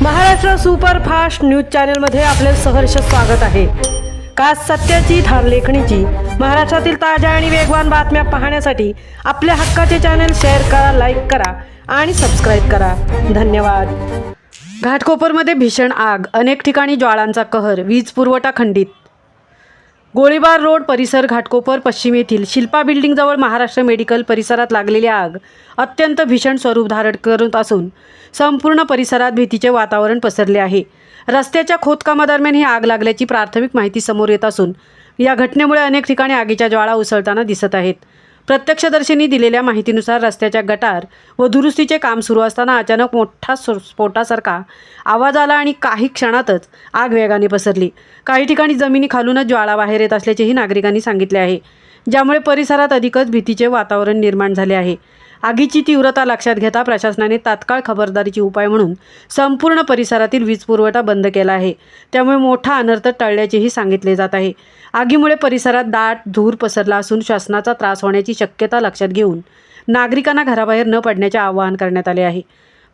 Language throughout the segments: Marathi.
महाराष्ट्र सुपरफास्ट न्यूज चॅनलमध्ये आपले सहर्ष स्वागत आहे। खास सत्याची थार लेखणीची महाराष्ट्रातील ताज्या आणि वेगवान बातम्या पाहण्यासाठी आपल्या हक्काचे चॅनल शेअर करा, लाईक करा आणि सबस्क्राइब करा। धन्यवाद। घाटकोपरमध्ये भीषण आग, अनेक ठिकाणी ज्वाळांचा कहर, वीज पुरवठा खंडित। गोळीबार रोड परिसर, घाटकोपर पश्चिम येथील शिल्पा बिल्डिंगजवळ महाराष्ट्र मेडिकल परिसरात लागलेली आग अत्यंत भीषण स्वरूप धारण करत असून संपूर्ण परिसरात भीतीचे वातावरण पसरले आहे। रस्त्याच्या खोदकामादरम्यान ही आग लागल्याची प्राथमिक माहिती समोर येत असून या घटनेमुळे अनेक ठिकाणी आगीच्या ज्वाळा उसळताना दिसत आहेत। प्रत्यक्षदर्शींनी दिलेल्या माहितीनुसार रस्त्याच्या गटार व दुरुस्तीचे काम सुरू असताना अचानक मोठा स्फोटासारखा आवाज आला आणि काही क्षणातच आग वेगाने पसरली। काही ठिकाणी जमिनीखालूनच ज्वाळा बाहेर येत असल्याचेही नागरिकांनी सांगितले आहे, ज्यामुळे परिसरात अधिकच भीतीचे वातावरण निर्माण झाले आहे। आगीची तीव्रता लक्षात घेता प्रशासनाने तात्काळ खबरदारीचे उपाय म्हणून संपूर्ण परिसरातील वीज पुरवठा बंद केला आहे, त्यामुळे मोठा अनर्थ टळल्याचेही सांगितले जात आहे। आगीमुळे परिसरात दाट धूर पसरला असून श्वसनाचा त्रास होण्याची शक्यता लक्षात घेऊन नागरिकांना घराबाहेर न पडण्याचे आवाहन करण्यात आले आहे।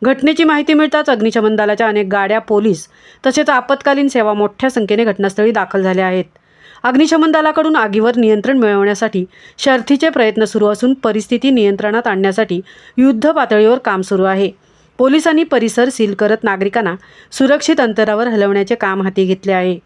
घटनेची माहिती मिळताच अग्निशमन दलाच्या अनेक गाड्या, पोलीस तसेच आपत्कालीन सेवा मोठ्या संख्येने घटनास्थळी दाखल झाल्या आहेत। अग्निशमन दलाकडून आगीवर नियंत्रण मिळवण्यासाठी शर्थीचे प्रयत्न सुरू असून परिस्थिती नियंत्रणात आणण्यासाठी युद्ध पातळीवर काम सुरू आहे। पोलिसांनी परिसर सील करत नागरिकांना सुरक्षित अंतरावर हलवण्याचे काम हाती घेतले आहे।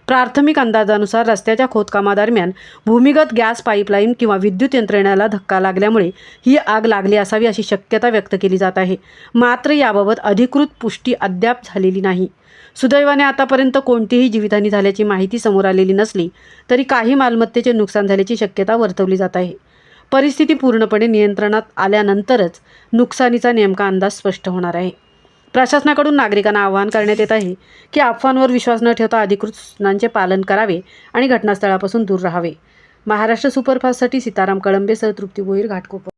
प्राथमिक अंदाजानुसार रस्त्याच्या खोदकामादरम्यान भूमिगत गॅस पाईपलाईन किंवा विद्युत यंत्रणेला धक्का लागल्यामुळे ही आग लागली असावी अशी शक्यता व्यक्त केली जात आहे। मात्र याबाबत अधिकृत पुष्टी अद्याप झालेली नाही। सुदैवाने आतापर्यंत कोणतीही जीवितहानी झाल्याची माहिती समोर आलेली नसली तरी काही मालमत्तेचे नुकसान झाल्याची शक्यता वर्तवली जात आहे। परिस्थिती पूर्णपणे नियंत्रणात आल्यानंतरच नुकसानीचा नेमका अंदाज स्पष्ट होणार आहे। प्रशासनाकडून नागरिकांना आवाहन करण्यात येत आहे की अफवांवर विश्वास न ठेवता अधिकृत सूचनांचे पालन करावे आणि घटनास्थळापासून दूर राहावे। महाराष्ट्र सुपरफास्टसाठी सीताराम कळंबेसह तृप्ती भोईर, घाटकोपर।